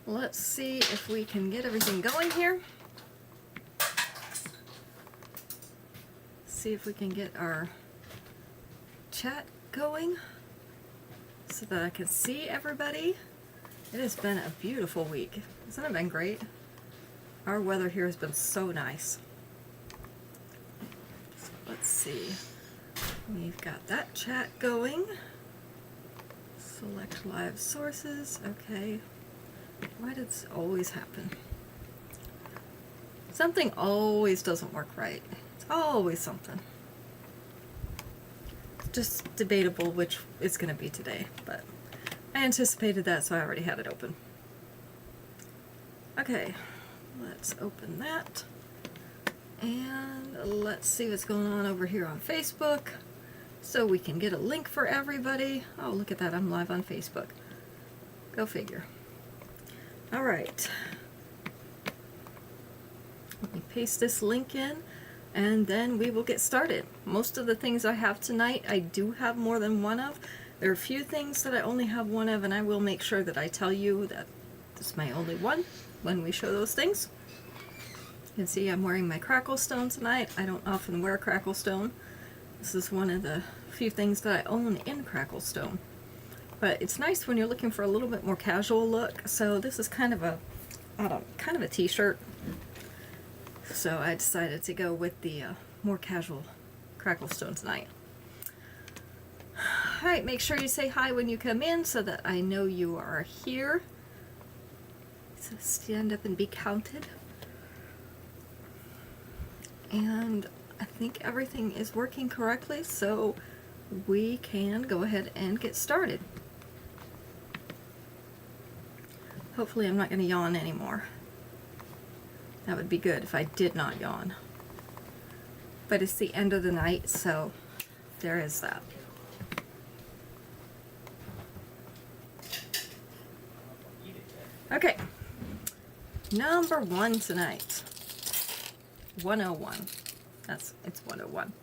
Let's see if we can get everything going here. See if we can get our chat going so that I can see everybody. It has been a beautiful week. Hasn't it been great? Our weather here has been so nice. So let's see. We've got that chat going. Select live sources. Okay. Why does this always happen? Something always doesn't work right. It's always something. It's just debatable which it's going to be today, but I anticipated that, so I already had it open. Okay, let's open that. And let's see what's going on over here on Facebook, so we can get a link for everybody. Oh, look at that, I'm live on Facebook. Go figure. Alright. Let me paste this link in, and then we will get started. Most of the things I have tonight, I do have more than one of. There are a few things that I only have one of, and I will make sure that I tell you that this is my only one when we show those things. You can see I'm wearing my crackle stone tonight. I don't often wear crackle stone. This is one of the few things that I own in crackle stone. But it's nice when you're looking for a little bit more casual look. So this is kind of a, kind of a t-shirt. So I decided to go with the more casual crackle stone tonight. Alright, make sure you say hi when you come in so that I know you are here. So stand up and be counted. And I think everything is working correctly, so we can go ahead and get started. Hopefully I'm not going to yawn anymore. That would be good if I did not yawn. But it's the end of the night, so there is that. Okay, number one tonight. 101. It's 101.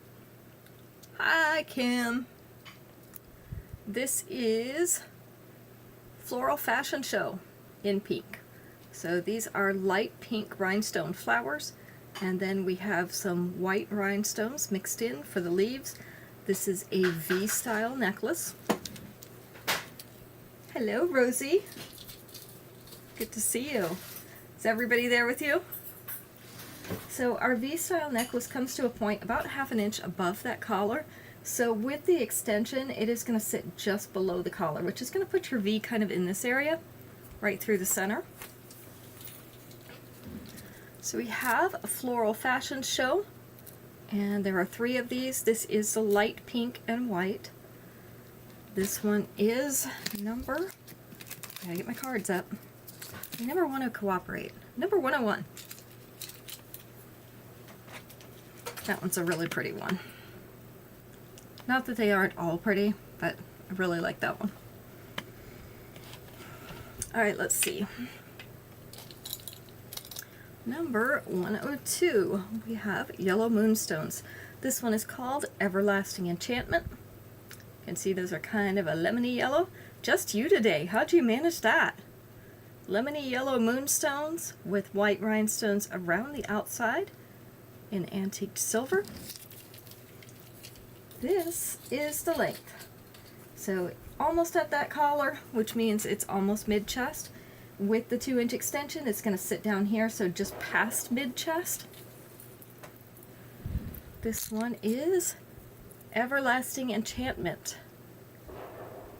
Hi, Kim. This is Floral Fashion Show in pink. So these are light pink rhinestone flowers, and then we have some white rhinestones mixed in for the leaves. This is a V-style necklace. Hello, Rosie. Good to see you. Is everybody there with you? So our V-style necklace comes to a point about ½ an inch above that collar. So with the extension, it is going to sit just below the collar, which is going to put your V kind of in this area, right through the center. So we have a floral fashion show, and there are 3 of these. This is the light pink and white. This one is number, I gotta get my cards up. I never want to cooperate. Number 101. That one's a really pretty one. Not that they aren't all pretty, but I really like that one. Alright, let's see. Number 102, we have Yellow Moonstones. This one is called Everlasting Enchantment. You can see those are kind of a lemony yellow. Just you today. How'd you manage that? Lemony yellow moonstones with white rhinestones around the outside in antique silver. This is the length. So almost at that collar, which means it's almost mid-chest. With the 2-inch extension, it's going to sit down here, so just past mid-chest. This one is Everlasting Enchantment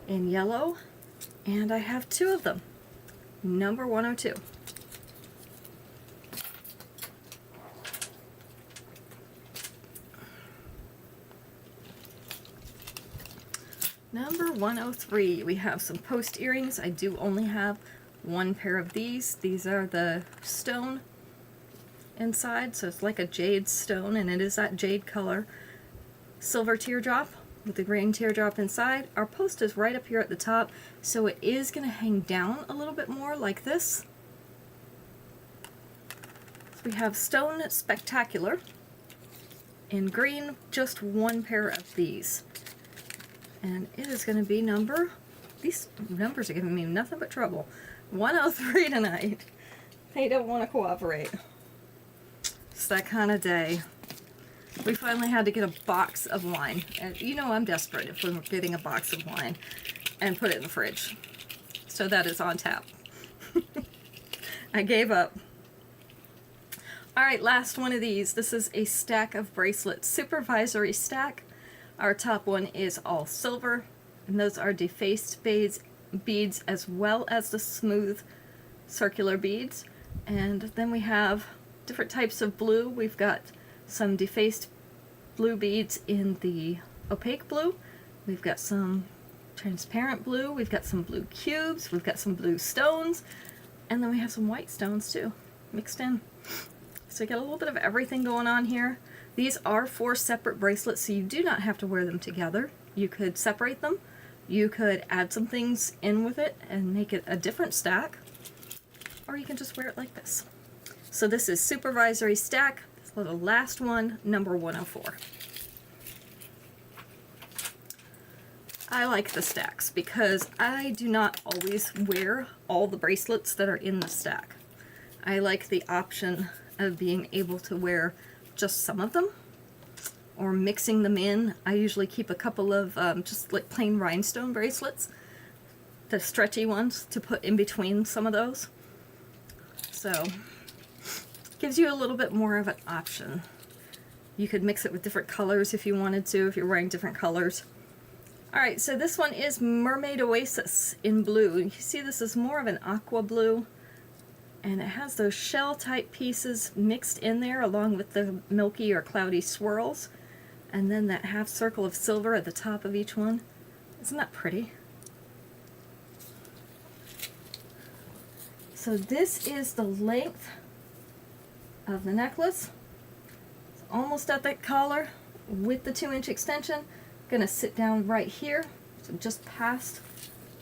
in yellow, and I have 2 of them. Number 102. Number 103, we have some post earrings. I do only have 1 pair of these. These are the stone inside, so it's like a jade stone, and it is that jade color. Silver teardrop with the green teardrop inside. Our post is right up here at the top, so it is going to hang down a little bit more like this. So we have Stone Spectacular in green, just 1 pair of these. And it is going to be number, these numbers are giving me nothing but trouble. 103 tonight. They don't want to cooperate. It's that kind of day. We finally had to get a box of wine. And you know I'm desperate if we're getting a box of wine and put it in the fridge. So that is on tap. I gave up. Alright, last one of these. This is a stack of bracelets. Supervisory stack. Our top one is all silver. And those are defaced beads as well as the smooth circular beads. And then we have different types of blue. We've got some defaced blue beads in the opaque blue. We've got some transparent blue. We've got some blue cubes. We've got some blue stones. And then we have some white stones too, mixed in. So you got a little bit of everything going on here. These are 4 separate bracelets, so you do not have to wear them together. You could separate them. You could add some things in with it and make it a different stack. Or you can just wear it like this. So this is Supervisory Stack. This is the last one, number 104. I like the stacks because I do not always wear all the bracelets that are in the stack. I like the option of being able to wear just some of them or mixing them in. I usually keep a couple of just like plain rhinestone bracelets, the stretchy ones, to put in between some of those. So gives you a little bit more of an option. You could mix it with different colors if you wanted to, if you're wearing different colors. Alright, so this one is Mermaid Oasis in blue. You see this is more of an aqua blue, and it has those shell type pieces mixed in there along with the milky or cloudy swirls, and then that half circle of silver at the top of each one. Isn't that pretty? So this is the length of the necklace. It's almost at that collar with the 2-inch extension. Gonna sit down right here, so just past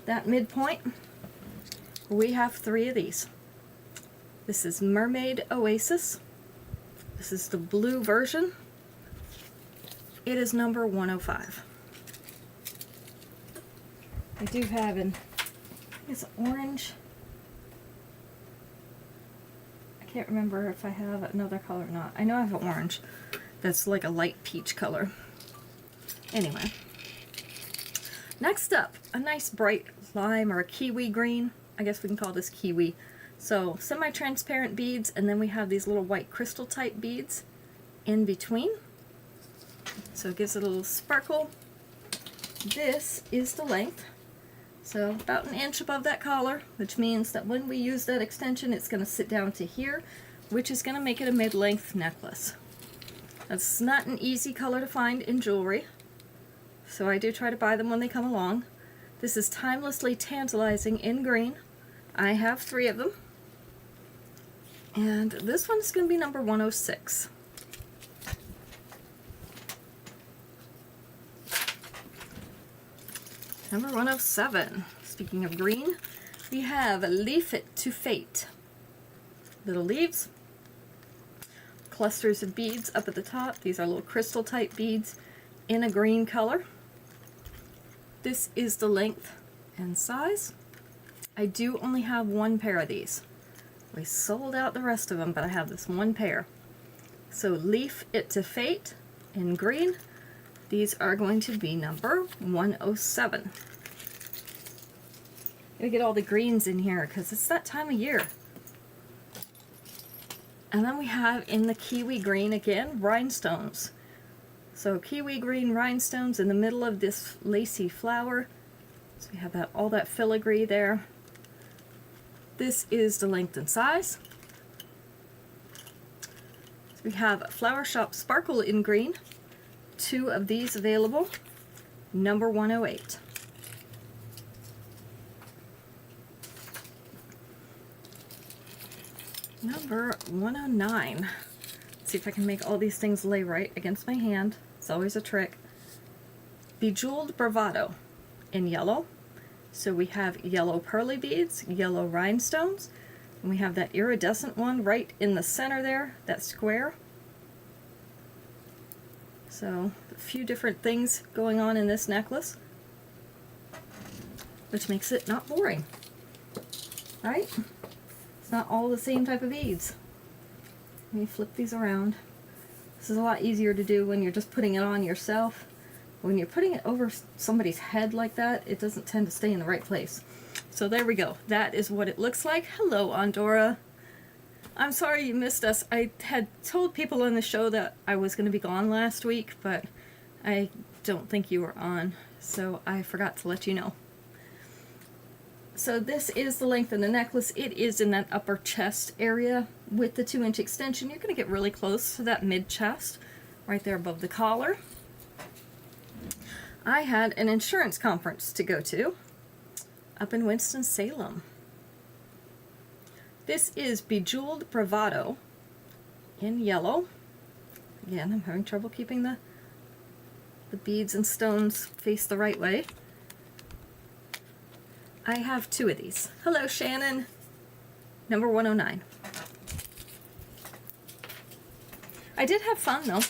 that midpoint. We have 3 of these. This is Mermaid Oasis. This is the blue version. It is number 105. I do have it's orange. I can't remember if I have another color or not. I know I have an orange that's like a light peach color. Anyway, next up, a nice bright lime or a kiwi green. I guess we can call this kiwi. So semi-transparent beads, and then we have these little white crystal type beads in between. So it gives it a little sparkle. This is the length. So about 1 inch above that collar, which means that when we use that extension, it's going to sit down to here, which is going to make it a mid-length necklace. That's not an easy color to find in jewelry, so I do try to buy them when they come along. This is Timelessly Tantalizing in green. I have 3 of them. And this one's going to be number 106. Number 107. Speaking of green, we have Leaf It to Fate. Little leaves. Clusters of beads up at the top. These are little crystal type beads in a green color. This is the length and size. I do only have 1 pair of these. We sold out the rest of them, but I have this 1 pair. So Leaf It to Fate in green. These are going to be number 107. Gonna get all the greens in here because it's that time of year. And then we have in the kiwi green again, rhinestones. So kiwi green rhinestones in the middle of this lacy flower. So we have all that filigree there. This is the length and size. So we have Flower Shop Sparkle in green. 2 of these available. Number 108. Number 109. Let's see if I can make all these things lay right against my hand. It's always a trick. Bejeweled Bravado in yellow. So we have yellow pearly beads, yellow rhinestones, and we have that iridescent one right in the center there, that square. So a few different things going on in this necklace, which makes it not boring. right? It's not all the same type of beads. Let me flip these around. This is a lot easier to do when you're just putting it on yourself. When you're putting it over somebody's head like that, it doesn't tend to stay in the right place. So there we go. That is what it looks like. Hello, Andorra. I'm sorry you missed us. I had told people on the show that I was going to be gone last week, but I don't think you were on, so I forgot to let you know. So this is the length of the necklace. It is in that upper chest area with the 2-inch extension. You're going to get really close to that mid-chest, right there above the collar. I had an insurance conference to go to up in Winston-Salem. This is Bejeweled Bravado in yellow. Again, I'm having trouble keeping the beads and stones face the right way. I have 2 of these. Hello, Shannon. Number 109. I did have fun, though.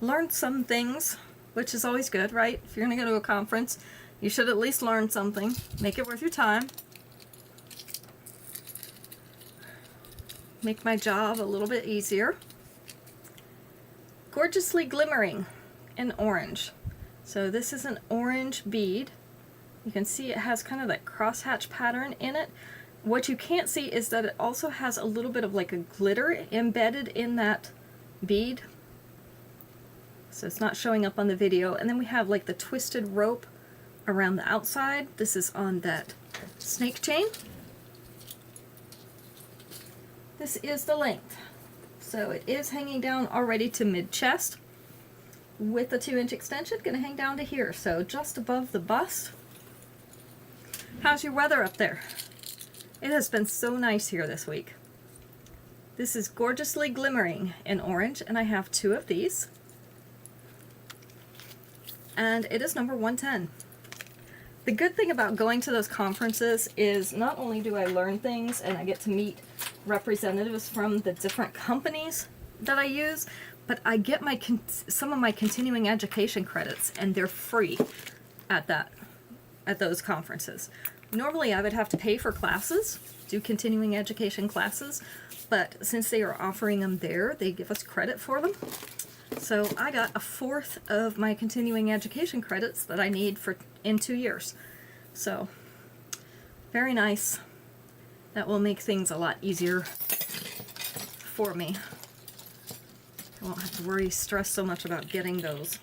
Learned some things, which is always good, right? If you're going to go to a conference, you should at least learn something. Make it worth your time. Make my job a little bit easier. Gorgeously glimmering in orange. So this is an orange bead. You can see it has kind of that crosshatch pattern in it. What you can't see is that it also has a little bit of like a glitter embedded in that bead. So it's not showing up on the video. And then we have like the twisted rope around the outside. This is on that snake chain. This is the length. So it is hanging down already to mid-chest with the 2-inch extension. Going to hang down to here, so just above the bust. How's your weather up there? It has been so nice here this week. This is Gorgeously Glimmering in orange, and I have 2 of these. And it is number 110. The good thing about going to those conferences is not only do I learn things and I get to meet representatives from the different companies that I use, but I get my some of my continuing education credits, and they're free at those conferences. Normally I would have to pay for classes, do continuing education classes, but since they are offering them there, they give us credit for them. So I got 1/4 of my continuing education credits that I need in 2 years. So very nice. That will make things a lot easier for me. I won't have to stress so much about getting those.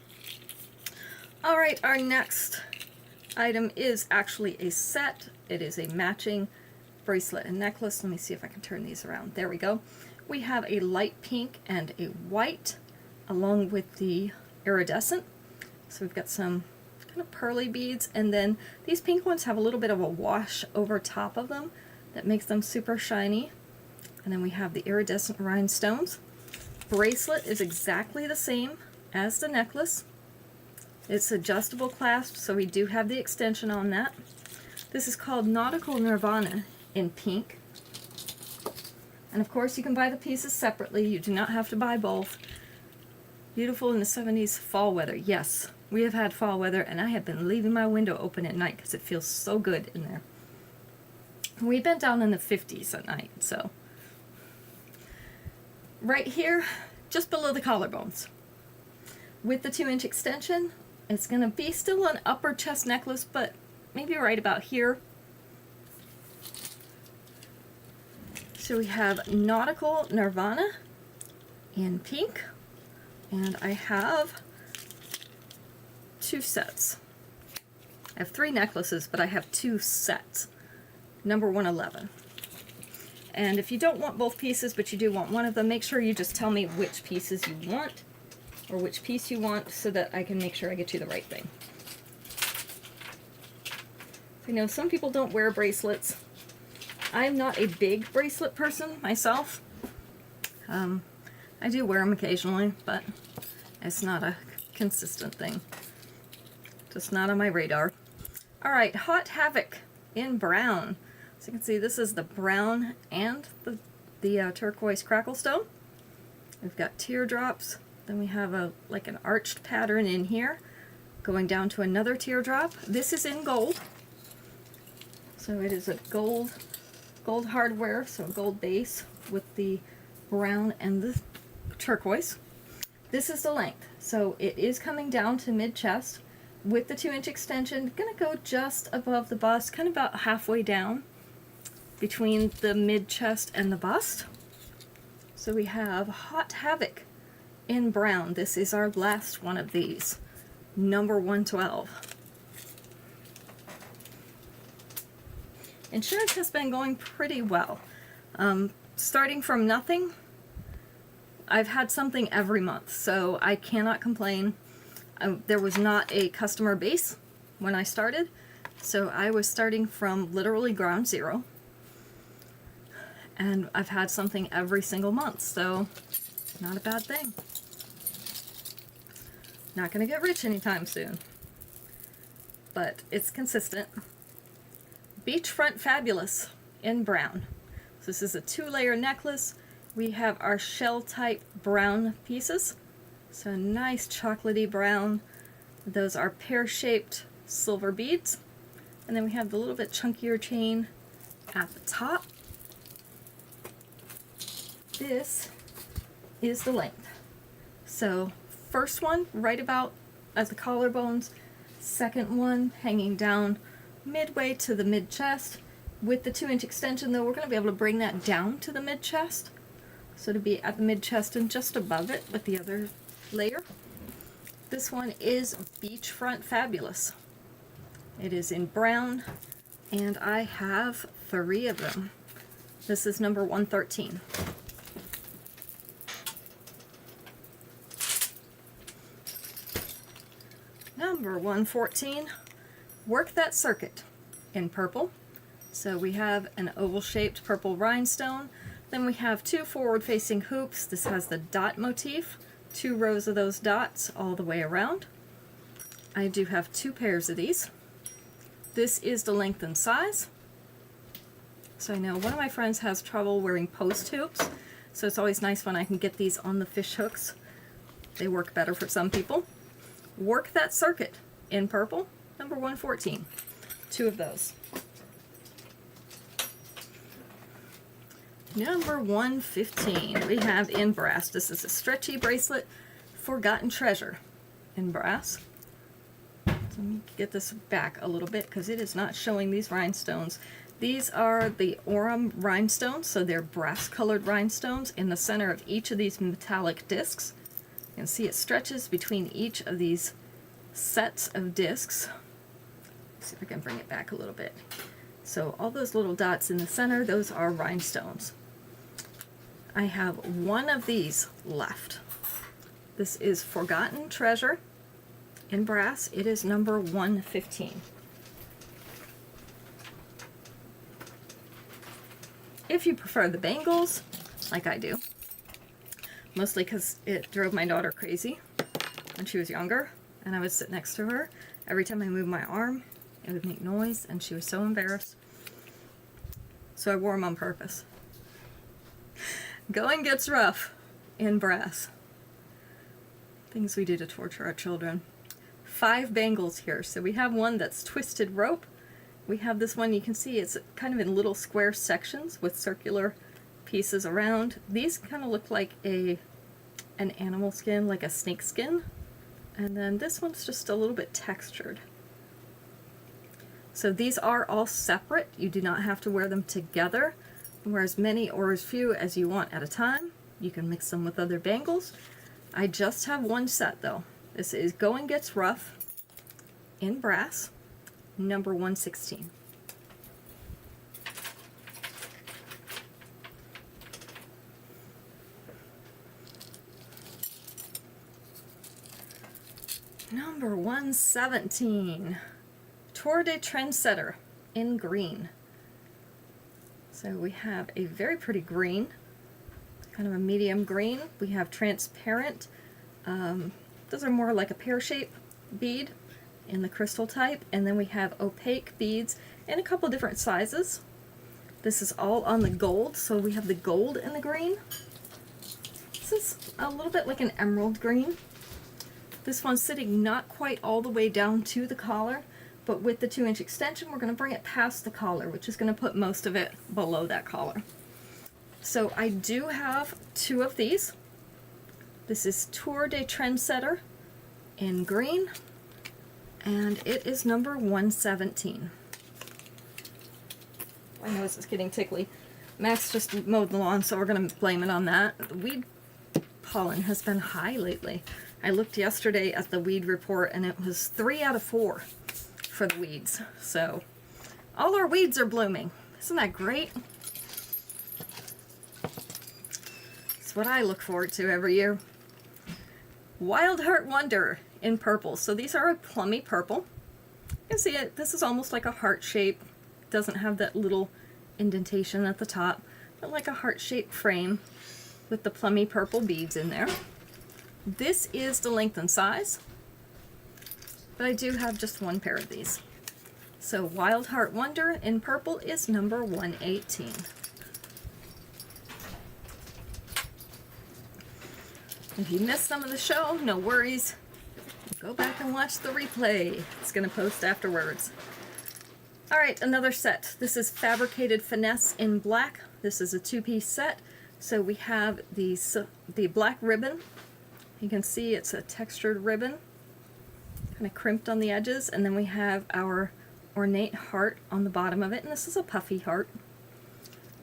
All right, our next item is actually a set. It is a matching bracelet and necklace. Let me see if I can turn these around. There we go. We have a light pink and a white along with the iridescent. So we've got some kind of pearly beads, and then these pink ones have a little bit of a wash over top of them that makes them super shiny. And then we have the iridescent rhinestones. Bracelet is exactly the same as the necklace. It's adjustable clasp, so we do have the extension on that. This is called Nautical Nirvana in pink. And of course you can buy the pieces separately. You do not have to buy both. Beautiful in the 70s fall weather. Yes, we have had fall weather, and I have been leaving my window open at night because it feels so good in there. We've been down in the 50s at night, so. Right here, just below the collarbones. With the 2-inch extension, it's going to be still an upper chest necklace, but maybe right about here. So we have Nautical Nirvana in pink, and I have 2 sets. I have 3 necklaces, but I have 2 sets. Number 111. And if you don't want both pieces, but you do want one of them, make sure you just tell me which pieces you want, or which piece you want, so that I can make sure I get you the right thing. I know some people don't wear bracelets. I'm not a big bracelet person myself. I do wear them occasionally, but it's not a consistent thing. Just not on my radar. All right, Hot Havoc in brown. So you can see this is the brown and the turquoise crackle stone. We've got teardrops. Then we have like an arched pattern in here, going down to another teardrop. This is in gold. So it is a gold hardware, so gold base with the brown and the turquoise. This is the length. So it is coming down to mid-chest with the 2-inch extension. Gonna go just above the bust, kind of about halfway down between the mid-chest and the bust. So we have Hot Havoc in brown. This is our last one of these, number 112. Insurance has been going pretty well. Starting from nothing, I've had something every month, so I cannot complain. There was not a customer base when I started, so I was starting from literally ground zero. And I've had something every single month, so not a bad thing. Not gonna get rich anytime soon, but it's consistent. Beachfront Fabulous in brown. So this is a 2-layer necklace. We have our shell type brown pieces. So a nice chocolatey brown. Those are pear-shaped silver beads. And then we have the little bit chunkier chain at the top. This is the length. So first one right about at the collarbones. Second one hanging down midway to the mid-chest. With the 2-inch extension though, we're going to be able to bring that down to the mid-chest. So to be at the mid-chest and just above it with the other layer. This one is Beachfront Fabulous. It is in brown, and I have 3 of them. This is number 113. Number 114, Work That Circuit in purple. So we have an oval-shaped purple rhinestone. Then we have 2 forward-facing hoops. This has the dot motif, 2 rows of those dots all the way around. I do have 2 pairs of these. This is the length and size. So I know one of my friends has trouble wearing post hoops, so it's always nice when I can get these on the fish hooks. They work better for some people. Work That Circuit in purple, number 114. 2 of those. Number 115, we have in brass. This is a stretchy bracelet, Forgotten Treasure in brass. So let me get this back a little bit because it is not showing these rhinestones. These are the Aurum rhinestones, so they're brass colored rhinestones in the center of each of these metallic discs. You can see it stretches between each of these sets of discs. Let's see if I can bring it back a little bit. So all those little dots in the center, those are rhinestones. I have 1 of these left. This is Forgotten Treasure in brass. It is number 115. If you prefer the bangles, like I do, mostly because it drove my daughter crazy when she was younger, and I would sit next to her. Every time I moved my arm, it would make noise, and she was so embarrassed. So I wore them on purpose. Going Gets Rough in brass. Things we do to torture our children. 5 bangles here. So we have one that's twisted rope. We have this one, you can see it's kind of in little square sections with circular pieces around. These kind of look like an animal skin, like a snake skin. And then this one's just a little bit textured. So these are all separate. You do not have to wear them together. Wear as many or as few as you want at a time. You can mix them with other bangles. I just have 1 set though. This is Going Gets Rough in brass, number 116. Number 117, Tour de Trendsetter in green. So we have a very pretty green, kind of a medium green. We have transparent, those are more like a pear-shaped bead in the crystal type, and then we have opaque beads in a couple different sizes. This is all on the gold, so we have the gold and the green. This is a little bit like an emerald green. This one's sitting not quite all the way down to the collar, but with the 2-inch extension, we're going to bring it past the collar, which is going to put most of it below that collar. So I do have 2 of these. This is Tour de Trendsetter in green, and it is number 117. My nose is getting tickly. Max just mowed the lawn, so we're going to blame it on that. The weed pollen has been high lately. I looked yesterday at the weed report, and it was 3 out of 4 for the weeds. So all our weeds are blooming. Isn't that great? It's what I look forward to every year. Wild Heart Wonder in purple. So these are a plummy purple. You can see it. This is almost like a heart shape. Doesn't have that little indentation at the top, but like a heart-shaped frame with the plummy purple beads in there. This is the length and size, but I do have just 1 pair of these. So Wild Heart Wonder in purple is number 118. If you missed some of the show, no worries. Go back and watch the replay. It's going to post afterwards. Alright, another set. This is Fabricated Finesse in black. This is a 2-piece set. So we have the black ribbon. You can see it's a textured ribbon, kind of crimped on the edges, and then we have our ornate heart on the bottom of it, and this is a puffy heart.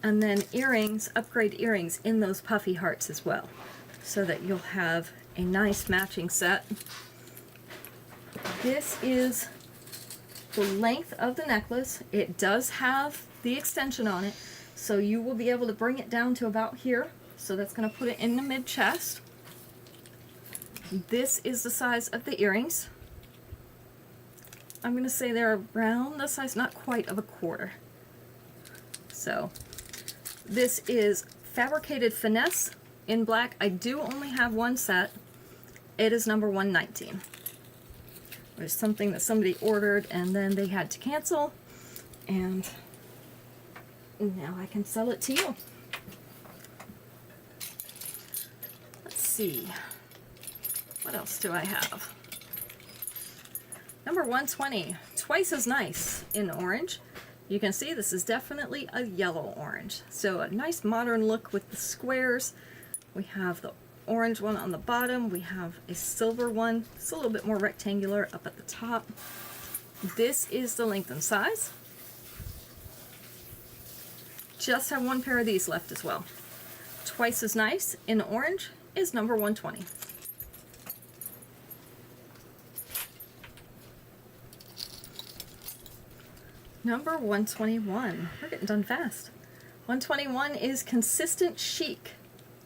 And then earrings, upgrade earrings in those puffy hearts as well, so that you'll have a nice matching set. This is the length of the necklace. It does have the extension on it, so you will be able to bring it down to about here. So that's going to put it in the mid-chest. This is the size of the earrings. I'm going to say they're around the size, not quite of a quarter. So this is Fabricated Finesse in black. I do only have 1 set. It is number 119. It was something that somebody ordered and then they had to cancel, and now I can sell it to you. Let's see. What else do I have? Number 120, Twice as Nice in orange. You can see this is definitely a yellow orange. So a nice modern look with the squares. We have the orange one on the bottom. We have a silver one. It's a little bit more rectangular up at the top. This is the length and size. Just have 1 pair of these left as well. Twice as Nice in orange is number 120. Number 121. We're getting done fast. 121 is Consistent Chic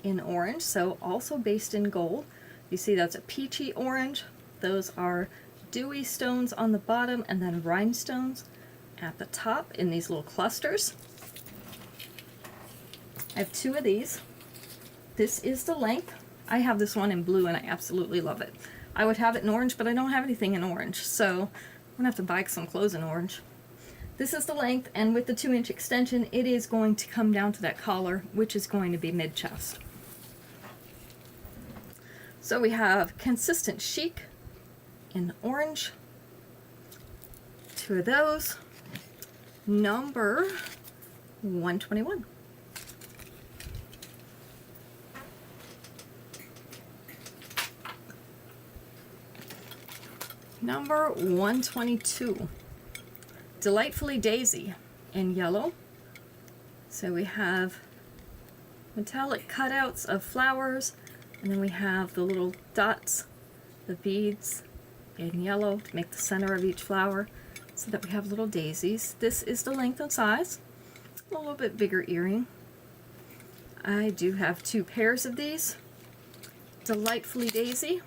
in orange, so also based in gold. You see that's a peachy orange. Those are dewy stones on the bottom and then rhinestones at the top in these little clusters. I have 2 of these. This is the length. I have this one in blue and I absolutely love it. I would have it in orange, but I don't have anything in orange, so I'm gonna have to buy some clothes in orange. This is the length, and with the 2-inch extension, it is going to come down to that collar, which is going to be mid-chest. So we have Consistent Chic in orange. 2 of those. Number 121. Number 122. Delightfully Daisy in yellow. So we have metallic cutouts of flowers, and then we have the little dots, the beads in yellow to make the center of each flower, so that we have little daisies. This is the length and size. A little bit bigger earring. I do have 2 pairs of these. Delightfully Daisy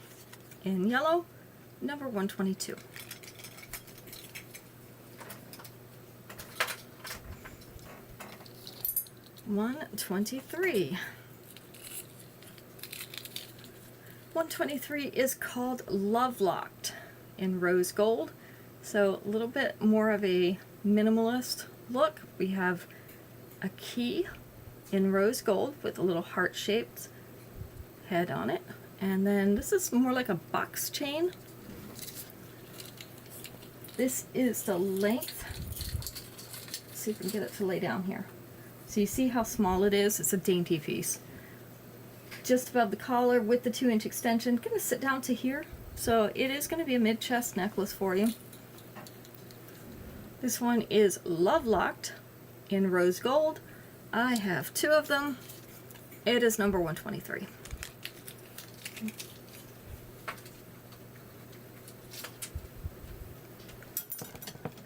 in yellow, number 122. 123. 123 is called Love Locked in rose gold. So a little bit more of a minimalist look. We have a key in rose gold with a little heart-shaped head on it. And then this is more like a box chain. This is the length. Let's see if we can get it to lay down here. So you see how small it is? It's a dainty piece. Just above the collar with the 2-inch extension. Gonna sit down to here. So it is gonna be a mid-chest necklace for you. This one is Love Locked in rose gold. I have 2 of them. It is number 123.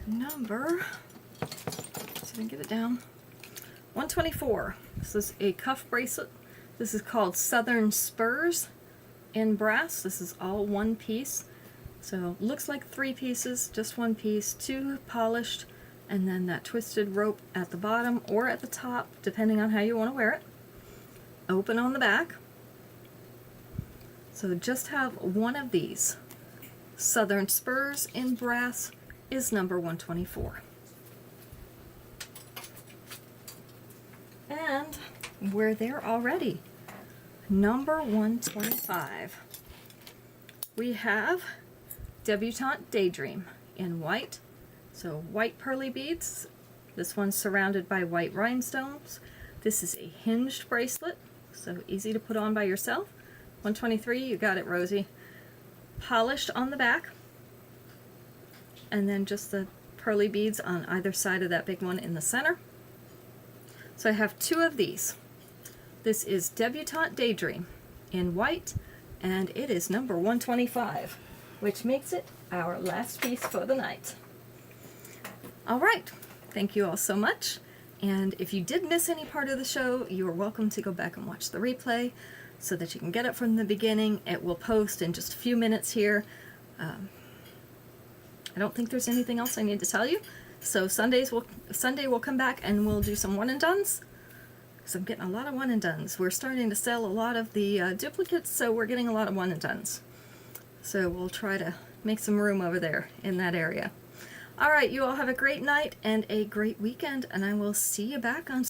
Number, let's see if I can get it down, 124. This is a cuff bracelet. This is called Southern Spurs in brass. This is all one piece. So looks like 3 pieces, just 1 piece, 2 polished, and then that twisted rope at the bottom or at the top, depending on how you want to wear it. Open on the back. So just have 1 of these. Southern Spurs in brass is number 124. And we're there already. Number 125. We have Debutante Daydream in white. So white pearly beads. This one's surrounded by white rhinestones. This is a hinged bracelet, so easy to put on by yourself. 123, you got it, Rosie. Polished on the back. And then just the pearly beads on either side of that big one in the center. So I have 2 of these. This is Debutante Daydream in white, and it is number 125, which makes it our last piece for the night. All right, thank you all so much. And if you did miss any part of the show, you are welcome to go back and watch the replay so that you can get it from the beginning. It will post in just a few minutes here. I don't think there's anything else I need to tell you. So Sunday we'll come back and we'll do some one and dones. So I'm getting a lot of one and dones. We're starting to sell a lot of the duplicates, so we're getting a lot of one and dones. So we'll try to make some room over there in that area. All right, you all have a great night and a great weekend, and I will see you back on